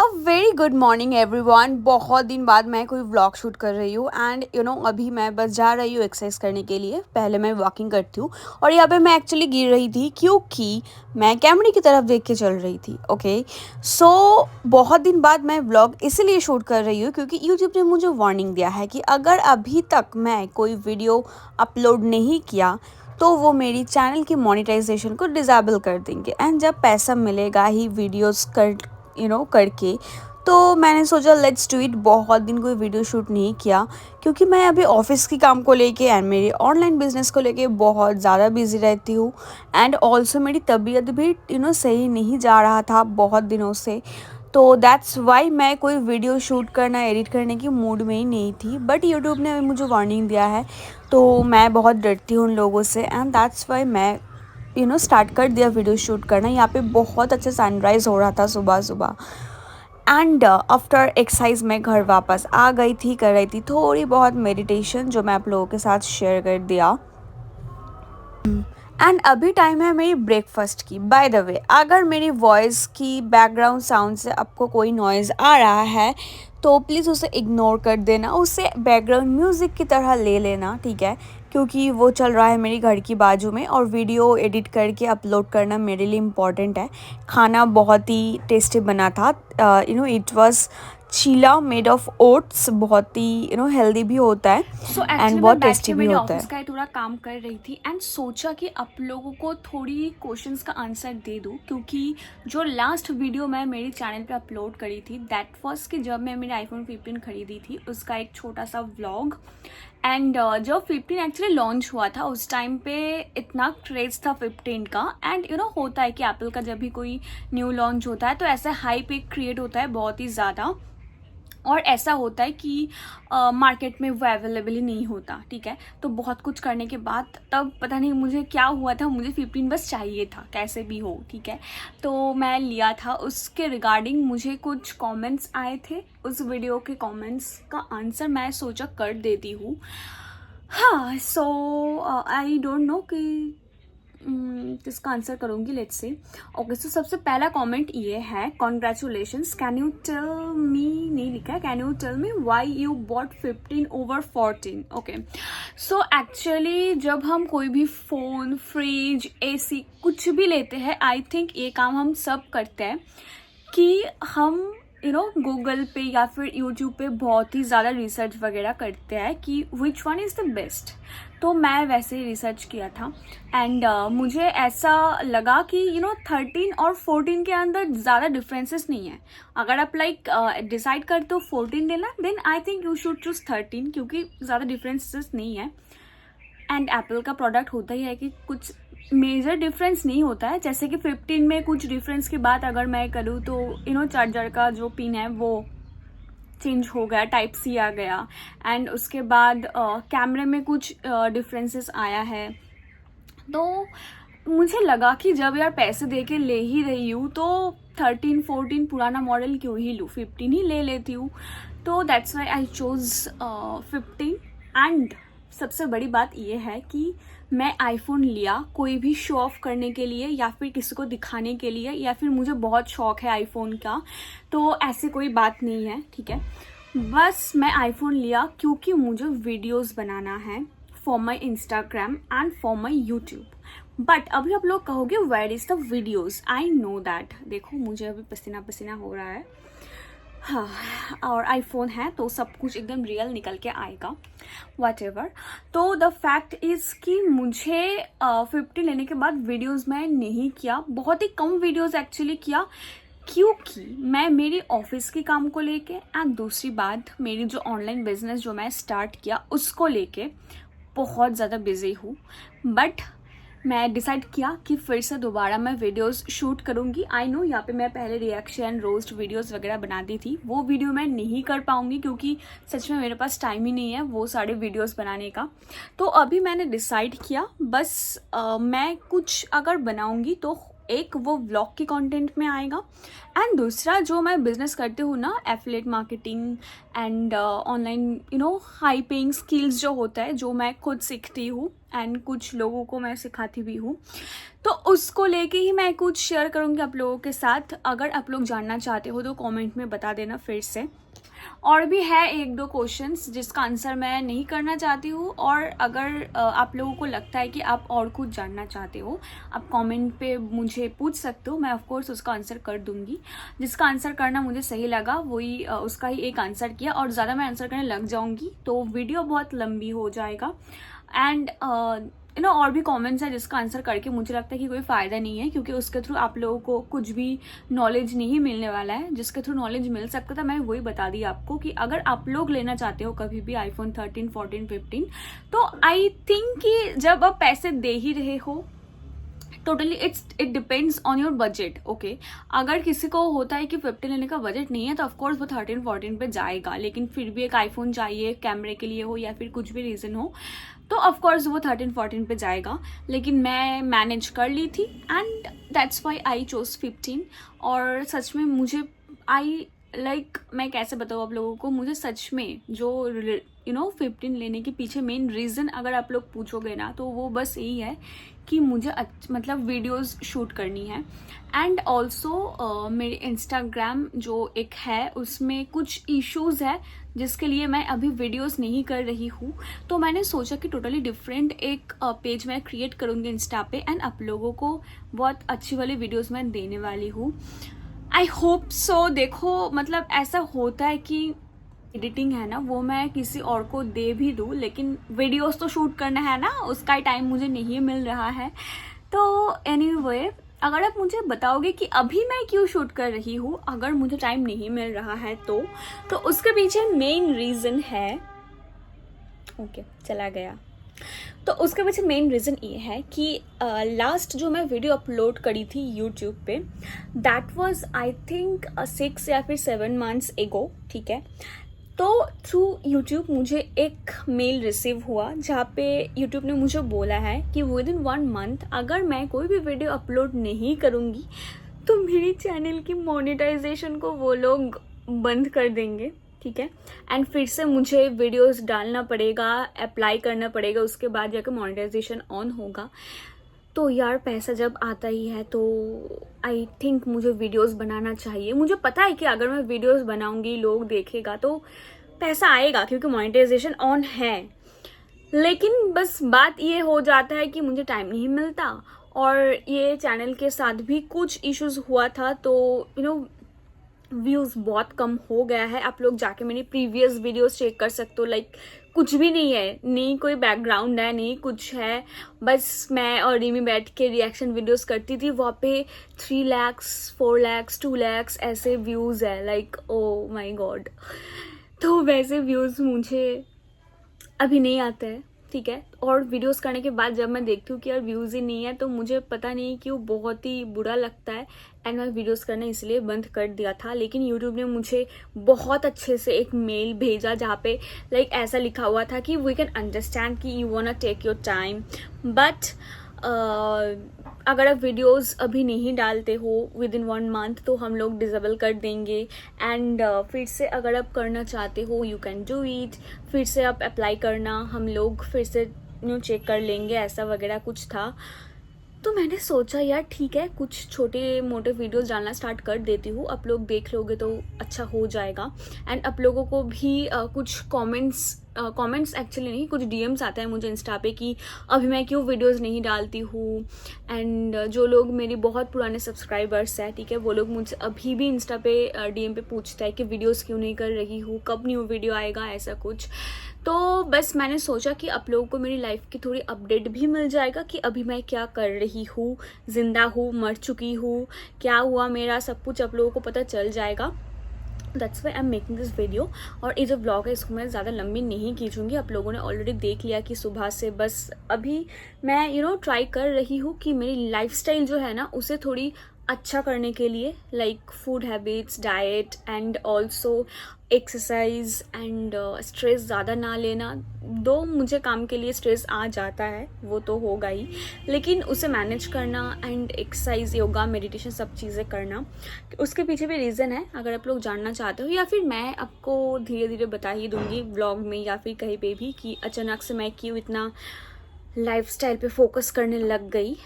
Very good morning everyone. बहुत दिन बाद मैं कोई व्लॉग शूट कर रही हूँ एंड अभी मैं बस जा रही हूँ एक्सरसाइज करने के लिए। पहले मैं वॉकिंग करती हूँ और यहाँ पे मैं एक्चुअली गिर रही थी क्योंकि मैं कैमरे की तरफ देख के चल रही थी। ओके सो बहुत दिन बाद मैं व्लॉग इसीलिए शूट कर रही हूँ क्योंकि यूट्यूब ने मुझे वार्निंग दिया है कि अगर अभी तक मैं कोई वीडियो अपलोड नहीं किया तो वो मेरी चैनल की मोनेटाइजेशन को डिसेबल कर देंगे एंड जब पैसा मिलेगा ही वीडियोस करके तो मैंने सोचा लेट्स डू इट। बहुत दिन कोई वीडियो शूट नहीं किया क्योंकि मैं अभी ऑफिस की काम को लेके एंड मेरे ऑनलाइन बिजनेस को लेके बहुत ज़्यादा बिजी रहती हूँ एंड ऑल्सो मेरी तबीयत भी सही नहीं जा रहा था बहुत दिनों से। तो दैट्स वाई मैं कोई वीडियो शूट करना एडिट करने की मूड में ही नहीं थी, बट यूट्यूब ने मुझे वार्निंग दिया है तो मैं बहुत डरती हूँ उन लोगों से एंड दैट्स वाई मैं स्टार्ट कर दिया वीडियो शूट करना। यहाँ पे बहुत अच्छा सनराइज़ हो रहा था सुबह सुबह एंड आफ्टर एक्सरसाइज मैं घर वापस आ गई थी, कर रही थी थोड़ी बहुत मेडिटेशन जो मैं आप लोगों के साथ शेयर कर दिया। एंड अभी टाइम है मेरी ब्रेकफास्ट की। बाय द वे, अगर मेरी वॉइस की बैकग्राउंड साउंड से आपको कोई नॉइज़ आ रहा है तो प्लीज़ उसे इग्नोर कर देना, उसे बैकग्राउंड म्यूज़िक की तरह ले लेना, ठीक है? क्योंकि वो चल रहा है मेरी घर की बाजू में और वीडियो एडिट करके अपलोड करना मेरे लिए इम्पॉर्टेंट है। खाना बहुत ही टेस्टी बना था। It was chilla made of oats, बहुत ही हेल्दी भी होता है एंड बहुत टेस्टी भी होता है। ऑफिस का थोड़ा काम कर रही थी एंड सोचा कि आप लोगों को थोड़ी क्वेश्चंस का आंसर दे दूं, क्योंकि जो लास्ट वीडियो मैं मेरे चैनल पे अपलोड करी थी दैट वाज कि जब मैं मेरे आईफोन 15 खरीदी थी उसका एक छोटा सा व्लॉग। एंड जब 15 एक्चुअली लॉन्च हुआ था उस टाइम पे इतना क्रेज था 15 का। एंड होता है कि एप्पल का जब भी कोई न्यू लॉन्च होता है तो ऐसा हाइप एक क्रिएट होता है बहुत ही ज़्यादा, और ऐसा होता है कि मार्केट में वो अवेलेबल ही नहीं होता, ठीक है? तो बहुत कुछ करने के बाद तब पता नहीं मुझे क्या हुआ था, मुझे 15 बस चाहिए था कैसे भी हो, ठीक है? तो मैं लिया था। उसके रिगार्डिंग मुझे कुछ कमेंट्स आए थे, उस वीडियो के कमेंट्स का आंसर मैं सोचा कर देती हूँ। हाँ, सो आई डोंट नो कि किसका आंसर करूँगी, लेट्स से। ओके, सो सबसे पहला कमेंट ये है, congratulations, can you tell me, नहीं लिखा है, can you tell me why you bought 15 over 14? Okay, so actually जब हम कोई भी फ़ोन, फ्रिज, एसी कुछ भी लेते हैं, आई थिंक ये काम हम सब करते हैं कि हम गूगल पे या फिर यूट्यूब पे बहुत ही ज़्यादा रिसर्च वगैरह करते हैं कि which one is the best. तो मैं वैसे ही रिसर्च किया था एंड मुझे ऐसा लगा कि 13 और 14 के अंदर ज़्यादा डिफरेंसेस नहीं है। अगर आप डिसाइड करते हो 14 लेना, then I think you should choose 13, क्योंकि ज़्यादा डिफरेंसेस नहीं है। एंड एप्पल का प्रोडक्ट होता ही है कि कुछ मेजर डिफरेंस नहीं होता है। जैसे कि 15 में कुछ डिफरेंस की बात अगर मैं करूँ तो चार्जर का जो पिन है वो चेंज हो गया, टाइप सी आ गया। एंड उसके बाद कैमरे में कुछ डिफरेंसेस आया है। तो मुझे लगा कि जब यार पैसे दे के ले ही रही हूँ तो 13 14 पुराना मॉडल क्यों ही लूँ, 15 ही ले लेती हूँ। तो that's why I chose 15। And सबसे बड़ी बात यह है कि मैं आईफोन लिया कोई भी शो ऑफ करने के लिए या फिर किसी को दिखाने के लिए, या फिर मुझे बहुत शौक है आईफोन का, तो ऐसी कोई बात नहीं है, ठीक है? बस मैं आईफोन लिया क्योंकि मुझे वीडियोस बनाना है for my Instagram and for my YouTube. But अभी आप लोग कहोगे where is the videos, I know that. देखो मुझे अभी पसीना पसीना हो रहा है, हाँ, और आईफोन है तो सब कुछ एकदम रियल निकल के आएगा, वट एवर। तो द फैक्ट इज़ कि मुझे 50 लेने के बाद वीडियोस मैं नहीं किया, बहुत ही कम वीडियोस एक्चुअली किया, क्योंकि मैं मेरी ऑफिस के काम को लेके एंड दूसरी बात मेरी जो ऑनलाइन बिजनेस जो मैं स्टार्ट किया उसको लेके बहुत ज़्यादा बिजी हूँ। बट मैं डिसाइड किया कि फिर से दोबारा मैं वीडियोस शूट करूँगी। आई नो यहाँ पे मैं पहले रिएक्शन रोस्ट वीडियोस वगैरह बनाती थी, वो वीडियो मैं नहीं कर पाऊँगी क्योंकि सच में मेरे पास टाइम ही नहीं है वो सारे वीडियोस बनाने का। तो अभी मैंने डिसाइड किया बस मैं कुछ अगर बनाऊँगी तो एक वो व्लॉग के कंटेंट में आएगा, एंड दूसरा जो मैं बिजनेस करती हूँ ना, affiliate marketing and online high paying skills जो होता है, जो मैं खुद सीखती हूँ एंड कुछ लोगों को मैं सिखाती भी हूँ, तो उसको लेके ही मैं कुछ शेयर करूँगी आप लोगों के साथ। अगर आप लोग जानना चाहते हो तो कमेंट में बता देना फिर से। और भी है एक दो क्वेश्चंस जिसका आंसर मैं नहीं करना चाहती हूँ, और अगर आप लोगों को लगता है कि आप और कुछ जानना चाहते हो, आप कमेंट पे मुझे पूछ सकते हो, मैं ऑफ कोर्स उसका आंसर कर दूंगी। जिसका आंसर करना मुझे सही लगा वही उसका ही एक आंसर किया, और ज़्यादा मैं आंसर करने लग जाऊँगी तो वीडियो बहुत लंबी हो जाएगा। एंड और भी कमेंट्स है जिसका आंसर करके मुझे लगता है कि कोई फ़ायदा नहीं है, क्योंकि उसके थ्रू आप लोगों को कुछ भी नॉलेज नहीं मिलने वाला है। जिसके थ्रू नॉलेज मिल सकता था मैं वही बता दी आपको, कि अगर आप लोग लेना चाहते हो कभी भी आईफोन 13, 14, 15, तो आई थिंक कि जब आप पैसे दे ही रहे हो, totally it depends on your budget. Okay, अगर किसी को होता है कि 15 लेने का बजट नहीं है तो ऑफकोर्स वो 13, 14 पे जाएगा, लेकिन फिर भी एक आईफोन चाहिए कैमरे के लिए हो या फिर कुछ भी रीज़न हो, तो ऑफकोर्स वो 13, 14 पे जाएगा। लेकिन मैं मैनेज कर ली थी and that's why I chose 15। और सच में मुझे मैं कैसे बताऊँ आप लोगों को, मुझे सच में जो 15 लेने के पीछे मेन रीज़न अगर आप लोग पूछोगे ना, तो वो बस यही है कि मुझे मतलब वीडियोस शूट करनी है। एंड ऑल्सो मेरे इंस्टाग्राम जो एक है उसमें कुछ इश्यूज़ है जिसके लिए मैं अभी वीडियोस नहीं कर रही हूँ, तो मैंने सोचा कि टोटली डिफरेंट एक पेज मैं क्रिएट करूँगी इंस्टा पे, एंड आप लोगों को बहुत अच्छी वाली वीडियोस मैं देने वाली हूँ। I hope so. देखो मतलब ऐसा होता है कि एडिटिंग है ना वो मैं किसी और को दे भी दूँ, लेकिन वीडियोस तो शूट करना है ना, उसका टाइम मुझे नहीं मिल रहा है। तो एनीवे, अगर आप मुझे बताओगे कि अभी मैं क्यों शूट कर रही हूँ अगर मुझे टाइम नहीं मिल रहा है, तो उसके पीछे मेन रीज़न है, ओके चला गया, तो उसके पीछे मेन रीज़न ये है कि लास्ट जो मैं वीडियो अपलोड करी थी यूट्यूब पे, दैट वाज आई थिंक 6 या फिर 7 मंथ्स एगो, ठीक है। तो थ्रू यूट्यूब मुझे एक मेल रिसीव हुआ जहाँ पे यूट्यूब ने मुझे बोला है कि विद इन 1 मंथ अगर मैं कोई भी वीडियो अपलोड नहीं करूँगी तो मेरी चैनल की मोनेटाइजेशन को वो लोग बंद कर देंगे, ठीक है। एंड फिर से मुझे वीडियोस डालना पड़ेगा, अप्लाई करना पड़ेगा, उसके बाद जाकर मोनेटाइजेशन ऑन होगा। तो यार पैसा जब आता ही है तो आई थिंक मुझे वीडियोस बनाना चाहिए। मुझे पता है कि अगर मैं वीडियोस बनाऊंगी लोग देखेगा तो पैसा आएगा क्योंकि मोनेटाइजेशन ऑन है, लेकिन बस बात ये हो जाता है कि मुझे टाइम नहीं मिलता, और ये चैनल के साथ भी कुछ इश्यूज हुआ था, तो व्यूज़ बहुत कम हो गया है। आप लोग जाके मेरी प्रीवियस वीडियोस चेक कर सकते हो, लाइक कुछ भी नहीं है, नहीं कोई बैकग्राउंड है, नहीं कुछ है, बस मैं और रिमी बैठ के रिएक्शन वीडियोस करती थी। वहाँ पे 3 लाख 4 लाख 2 लाख ऐसे व्यूज़ है, लाइक ओ माय गॉड। तो वैसे व्यूज़ मुझे अभी नहीं आते हैं, ठीक है। और वीडियोस करने के बाद जब मैं देखती हूँ कि यार व्यूज़ ही नहीं है तो मुझे पता नहीं क्यों बहुत ही बुरा लगता है, एंड मैं वीडियोस करना इसलिए बंद कर दिया था। लेकिन यूट्यूब ने मुझे बहुत अच्छे से एक मेल भेजा जहाँ पे लाइक ऐसा लिखा हुआ था कि वी कैन अंडरस्टैंड कि you want to take your time, but अगर आप वीडियोस अभी नहीं डालते हो विद इन 1 मंथ तो हम लोग डिसेबल कर देंगे, एंड फिर से अगर आप करना चाहते हो यू कैन डू इट, फिर से आप अप्लाई करना, हम लोग फिर से चेक कर लेंगे, ऐसा वगैरह कुछ था। तो मैंने सोचा यार ठीक है कुछ छोटे मोटे वीडियोस डालना स्टार्ट कर देती हूँ, आप लोग देख लोगे तो अच्छा हो जाएगा। एंड आप लोगों को भी कुछ कमेंट्स एक्चुअली नहीं, कुछ डीएम्स आते हैं मुझे इंस्टा पे कि अभी मैं क्यों वीडियोस नहीं डालती हूँ। एंड जो लोग मेरी बहुत पुराने सब्सक्राइबर्स हैं, ठीक है, वो लोग मुझसे अभी भी इंस्टा पे डीएम पे पूछता है कि वीडियोस क्यों नहीं कर रही हूँ, कब न्यू वीडियो आएगा, ऐसा कुछ। तो बस मैंने सोचा कि आप लोगों को मेरी लाइफ की थोड़ी अपडेट भी मिल जाएगा कि अभी मैं क्या कर रही हूँ, जिंदा हूँ, मर चुकी हूँ, क्या हुआ मेरा, सब कुछ आप लोगों को पता चल जाएगा। That's why I am making this video. और ये जो ब्लॉग है इसको मैं ज़्यादा लंबी नहीं खींचूंगी, आप लोगों ने ऑलरेडी देख लिया कि सुबह से बस अभी मैं ट्राई कर रही हूँ कि मेरी लाइफस्टाइल जो है ना उसे थोड़ी अच्छा करने के लिए, like food habits, diet and also exercise and stress ज़्यादा ना लेना। दो मुझे काम के लिए स्ट्रेस आ जाता है, वो तो होगा ही, लेकिन उसे मैनेज करना एंड एक्सरसाइज, योगा, मेडिटेशन सब चीज़ें करना, उसके पीछे भी रीज़न है। अगर आप लोग जानना चाहते हो, या फिर मैं आपको धीरे धीरे बता ही दूंगी व्लॉग में या फिर कहीं पे भी कि अचानक से मैं क्यों इतना लाइफस्टाइल पे फोकस करने लग गई।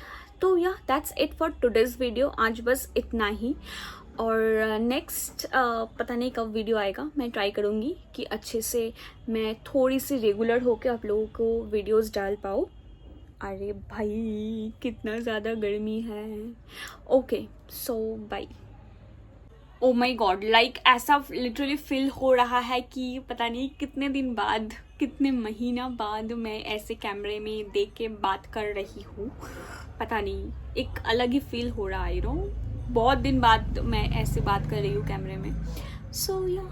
तो या that's it for today's video. आज बस इतना ही, और नेक्स्ट पता नहीं कब वीडियो आएगा। मैं ट्राई करूँगी कि अच्छे से मैं थोड़ी सी रेगुलर होकर आप लोगों को वीडियोस डाल पाऊँ। अरे भाई कितना ज़्यादा गर्मी है। ओके, सो बाय। ओ माई गॉड, लाइक ऐसा लिटरली फील हो रहा है कि पता नहीं कितने दिन बाद, कितने महीना बाद मैं ऐसे कैमरे में देख के बात कर रही हूँ। पता नहीं, एक अलग ही फील हो रहा है, बहुत दिन बाद मैं ऐसे बात कर रही हूँ कैमरे में। सो या